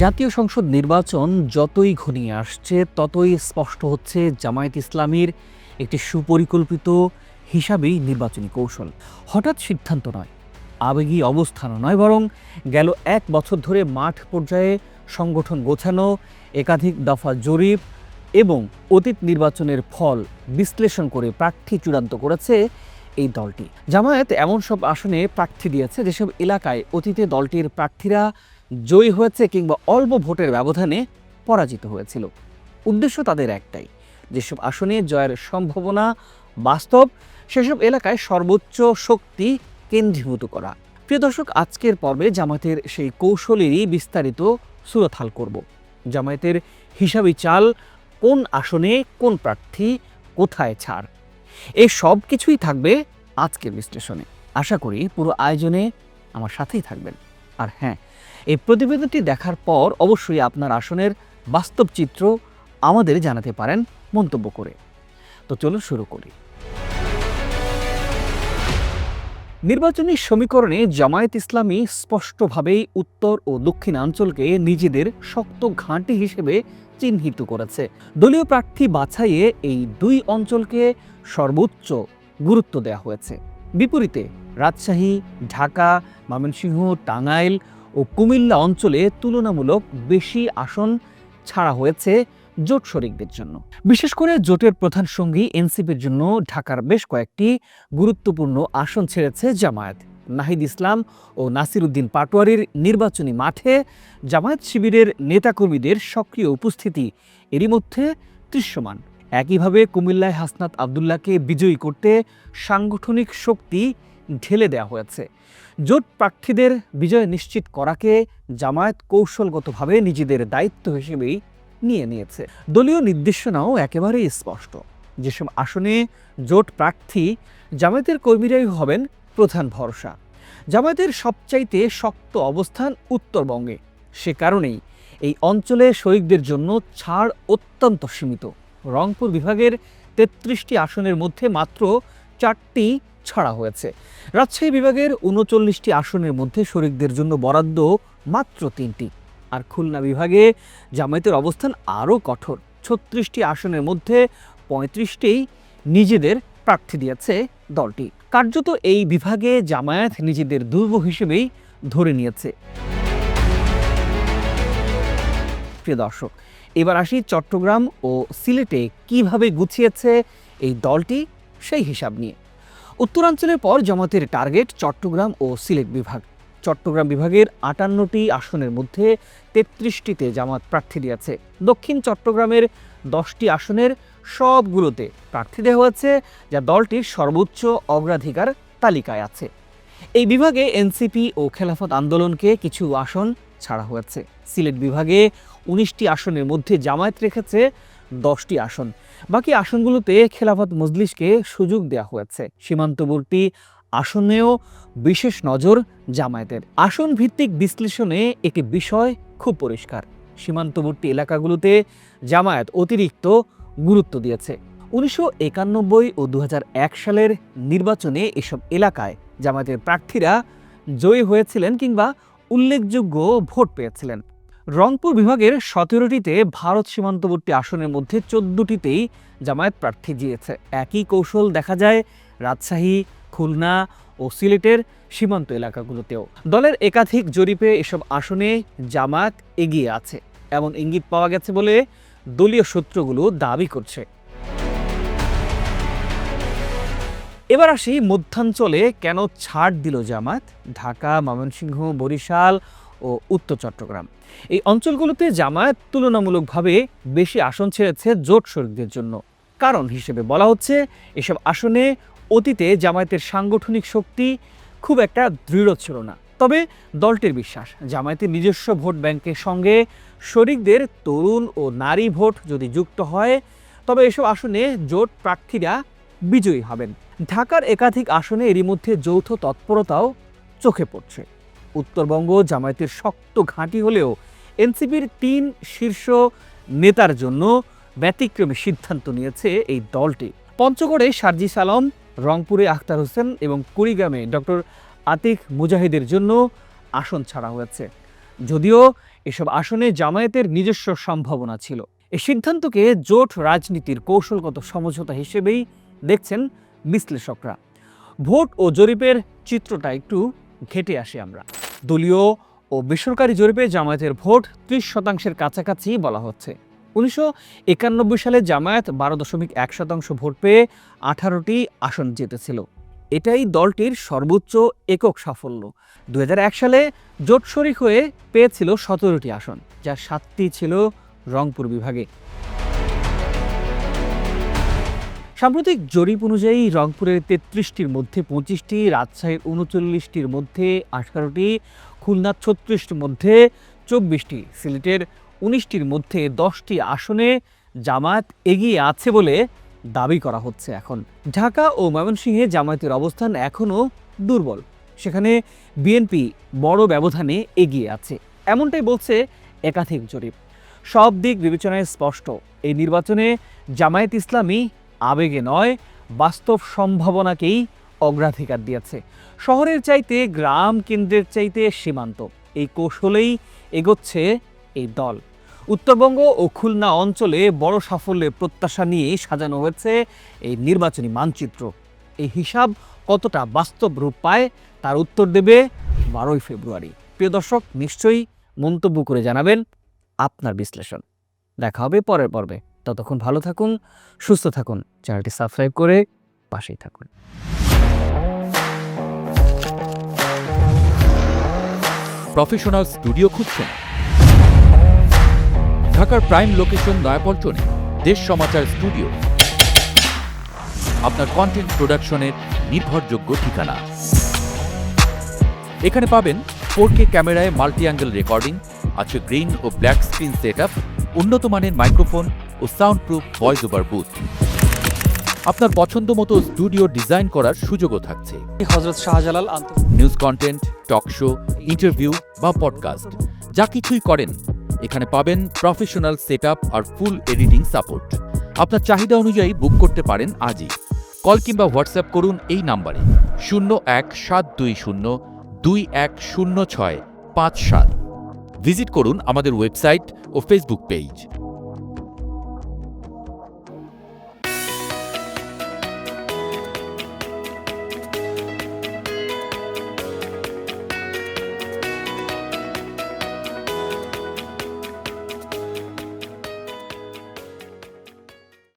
জাতীয় সংসদ নির্বাচন যতই ঘনিয়ে আসছে ততই স্পষ্ট হচ্ছে জামায়াত ইসলামীর একটি সুপরিকল্পিত হিসাবেই নির্বাচনী কৌশল। হঠাৎ সিদ্ধান্ত নয়, আবেগী অবস্থানও নয়, বরং গেল ১ বছর ধরে মাঠ পর্যায়ে সংগঠন গোছানো, একাধিক দফা জরিপ এবং অতীত নির্বাচনের ফল বিশ্লেষণ করে প্রার্থী চূড়ান্ত করেছে এই দলটি। জামায়াত এমন সব আসনে প্রার্থী দিয়েছে যেসব এলাকায় অতীতে দলটির প্রার্থীরা জয়ী হয়েছে কিংবা অল্প ভোটের ব্যবধানে পরাজিত হয়েছিল। উদ্দেশ্য তাদের একটাই, যেসব আসনে জয়ের সম্ভাবনা বাস্তব সেসব এলাকায় সর্বোচ্চ শক্তি কেন্দ্রীভূত করা। প্রিয় দর্শক, আজকের পর্বে জামায়াতের সেই কৌশলেরই বিস্তারিত সুরতহাল করব। জামায়াতের হিসাবি চাল, কোন আসনে কোন প্রার্থী, কোথায় ছাড়, এই সব কিছুই থাকবে আজকের বিশ্লেষণে। আশা করি পুরো আয়োজনে আমার সাথেই থাকবেন। আর হ্যাঁ, এই প্রতিবেদনটি দেখার পর অবশ্যই আপনার আসনের বাস্তব চিত্র আমাদের জানাতে পারেন মন্তব্য করে। তো চলো শুরু করি। নির্বাচনী সমীকরণে জামায়াত ইসলামী স্পষ্টভাবেই উত্তর ও দক্ষিণাঞ্চলকে নিজেদের শক্ত ঘাঁটি হিসেবে চিহ্নিত করেছে। দলীয় প্রার্থী বাছাইয়ে এই দুই অঞ্চলকে সর্বোচ্চ গুরুত্ব দেওয়া হয়েছে। বিপরীতে রাজশাহী, ঢাকা, ময়মনসিংহ, টাঙ্গাইল ও কুমিল্লা অঞ্চলে তুলনামূলক বেশি আসন ছাড়া হয়েছে জোট শরিকদের জন্য। বিশেষ করে জোটের প্রধান সঙ্গী এনসিপির জন্য ঢাকার বেশ কয়েকটি গুরুত্বপূর্ণ আসন ছেড়েছে জামায়াত। নাহিদ ইসলাম ও নাসির উদ্দিন পাটোয়ারির নির্বাচনী মাঠে জামায়াত শিবিরের নেতাকর্মীদের সক্রিয় উপস্থিতি এরই মধ্যে দৃশ্যমান। একইভাবে কুমিল্লায় হাসনাত আবদুল্লাহকে বিজয়ী করতে সাংগঠনিক শক্তি ঢেলে দেওয়া হয়েছে। জোট প্রার্থীদের বিজয় নিশ্চিত করাকে জামায়াত কৌশলগতভাবে নিজেদের দায়িত্ব হিসেবেই নিয়ে নিয়েছে। দলীয় নির্দেশনাও একেবারেই স্পষ্ট। যেসব আসনে জোট প্রার্থী, জামায়াতের কর্মীরাই হবেন প্রধান ভরসা। জামায়াতের সবচাইতে শক্ত অবস্থান উত্তরবঙ্গে। সে কারণেই এই অঞ্চলে শরিকদের জন্য ছাড় অত্যন্ত সীমিত। রংপুর বিভাগের ৩৩টি আসনের মধ্যে মাত্র ৪টি ছাড়া হয়েছে। রাজশাহী বিভাগের ৩৯টি আসনের মধ্যে শরিকদের জন্য বরাদ্দ মাত্র ৩টি। আর খুলনা বিভাগে জামায়াতের অবস্থান আরও কঠোর। ৩৬টি আসনের মধ্যে ৩৫টিই নিজেদের প্রার্থী দিয়েছে দলটি। কার্যত এই বিভাগে জামায়াত নিজেদের দুর্গ হিসেবেই ধরে নিয়েছে। প্রিয় দর্শক, এবার আসি চট্টগ্রাম ও সিলেটে কিভাবে গুছিয়েছে এই দলটি সেই হিসাব নিয়ে। উত্তরাঞ্চলের পর জামায়াতের টার্গেট চট্টগ্রাম ও সিলেট বিভাগ। চট্টগ্রাম বিভাগের ৫৮টি আসনের মধ্যে ৩৩টিতে জামায়াত প্রার্থী দিয়েছে। দক্ষিণ চট্টগ্রামের 10টি আসনের সবগুলোতে প্রার্থী দেওয়া হয়েছে, যা দলটির সর্বোচ্চ অগ্রাধিকার তালিকায় আছে। এই বিভাগে এনসিপি ও খেলাফত আন্দোলনকে কিছু আসন ছাড়া হয়েছে। সিলেট বিভাগে ১৯টি আসনের মধ্যে জামায়াত রেখেছে 10টি আসন। বাকি আসনগুলোতে খেলাফত মজলিসকে সুযোগ দেওয়া হয়েছে। সীমান্তবর্তী আসনেও বিশেষ নজর জামায়াতের। আসন ভিত্তিক বিশ্লেষণে একটি বিষয় খুব পরিষ্কার। সীমান্তবর্তী এলাকাগুলোতে জামায়াত অতিরিক্ত গুরুত্ব দিয়েছে। ১৯৯১ ও ২০০১ সালের নির্বাচনে এসব এলাকায় জামায়াতের প্রার্থীরা জয়ী হয়েছিলেন কিংবা উল্লেখযোগ্য ভোট পেয়েছিলেন। রংপুর বিভাগের ১৭টিতে ভারত সীমান্তবর্তী আসনের মধ্যে ১৪টিতেই জামায়াত প্রার্থী দিয়েছে। একই কৌশল দেখা যায় রাজশাহী, খুলনা ও সিলেটের সীমান্ত এলাকাগুলোতেও। দলের একাধিক জরিপে এসব আসনে জামায়াত এগিয়ে আছে, এমন ইঙ্গিত পাওয়া গেছে বলে দলীয় সূত্রগুলো দাবি করছে। এবার আসি মধ্যাঞ্চলে কেন ছাড় দিল জামায়াত। ঢাকা, ময়মনসিংহ, বরিশাল ও উত্তর চট্টগ্রাম এই অঞ্চলগুলোতে জামায়াত তুলনামূলকভাবে বেশি আসন ছেড়েছে জোট শরিকদের জন্য। কারণ হিসেবে বলা হচ্ছে, এসব আসনে অতীতে জামায়াতের সাংগঠনিক শক্তি খুব একটা দৃঢ় ছিল না। তবে দলটির বিশ্বাস, জামায়াতের নিজস্ব ভোট ব্যাংকের সঙ্গে শরিকদের তরুণ ও নারী ভোট যদি যুক্ত হয়, তবে এসব আসনে জোট প্রার্থীরা বিজয়ী হবেন। ঢাকার একাধিক আসনে এরই মধ্যে যৌথ তৎপরতাও চোখে পড়ছে। উত্তরবঙ্গ জামায়াতের শক্ত ঘাঁটি হলেও এনসিপির ৩ শীর্ষ নেতার জন্য ব্যতিক্রমী সিদ্ধান্ত নিয়েছে এই দলটি। পঞ্চগড়ে সার্জিস আলম, রংপুরে আখতার হোসেন এবং কুড়িগ্রামে ডক্টর আতিক মুজাহিদের জন্য আসন ছাড়া হয়েছে। যদিও এসব আসনে জামায়াতের নিজস্ব সম্ভাবনা ছিল। এই সিদ্ধান্তকে জোট রাজনীতির কৌশলগত সমঝোতা হিসেবেই দেখছেন বিশ্লেষকরা। ভোট ও জরিপের চিত্রটা একটু ঘেটে আসি আমরা। দলীয় ও বেসরকারি জরিপে জামায়াতের ভোট 30% কাছাকাছি বলা হচ্ছে। 1991 সালে জামায়াত 12.1% ভোট পেয়ে 18টি আসন জিতেছিল। এটাই দলটির সর্বোচ্চ একক সাফল্য। 2001 সালে জোট শরিক হয়ে পেয়েছিল 17টি আসন, যার 7টি ছিল রংপুর বিভাগে। সাম্প্রতিক জরিপ অনুযায়ী রংপুরের 33টির মধ্যে 25টি, রাজশাহীর 39টির মধ্যে 18টি, খুলনার 36টির মধ্যে 24টি, সিলেটের 19টির মধ্যে 10টি আসনে জামায়াত এগিয়ে আছে বলে দাবি করা হচ্ছে। এখন ঢাকা ও ময়মনসিংহে জামায়াতের অবস্থান এখনও দুর্বল, সেখানে বিএনপি বড় ব্যবধানে এগিয়ে আছে, এমনটাই বলছে একাধিক জরিপ। সব দিক বিবেচনায় স্পষ্ট, এই নির্বাচনে জামায়াত ইসলামী আবেগে নয়, বাস্তব সম্ভাবনাকেই অগ্রাধিকার দিয়েছে। শহরের চাইতে গ্রাম, কেন্দ্রের চাইতে সীমান্ত, এই কৌশলেই এগোচ্ছে এই দল। উত্তরবঙ্গ ও খুলনা অঞ্চলে বড় সাফল্যের প্রত্যাশা নিয়ে সাজানো হয়েছে এই নির্বাচনী মানচিত্র। এই হিসাব কতটা বাস্তব রূপ পায় তার উত্তর দেবে 12ই ফেব্রুয়ারি। প্রিয় দর্শক, নিশ্চয়ই মন্তব্য করে জানাবেন আপনার বিশ্লেষণ। দেখা হবে পরের পর্বে। ততক্ষণ ভালো থাকুন, সুস্থ থাকুন, চ্যানেলটি সাবস্ক্রাইব করে পাশেই থাকুন। প্রফেশনাল স্টুডিও খুঁজছেন? ঢাকার প্রাইম লোকেশন নয়াপল্টনে দেশ সমাচার স্টুডিও আপনার কন্টেন্ট প্রোডাকশনের নির্ভরযোগ্য ঠিকানা। এখানে পাবেন 4K ক্যামেরায় মাল্টি অ্যাঙ্গেল রেকর্ডিং, আছে গ্রিন ও ব্ল্যাক স্ক্রিন সেটআপ, উন্নত মানের মাইক্রোফোন ও sound proof voice over booth. আপনার পছন্দ মতো স্টুডিও ডিজাইন করার সুযোগও থাকছে। Hazrat Shahjalal news content, talk show, interview বা পডকাস্ট, যা কিছুই করেন এখানে পাবেন প্রফেশনাল সেটআপ আর ফুল এডিটিং সাপোর্ট। আপনার চাহিদা অনুযায়ী বুক করতে পারেন আজই। কল কিংবা হোয়াটসঅ্যাপ করুন এই নাম্বারে 01720210657। ভিজিট করুন আমাদের ওয়েবসাইট ও ফেসবুক পেজ।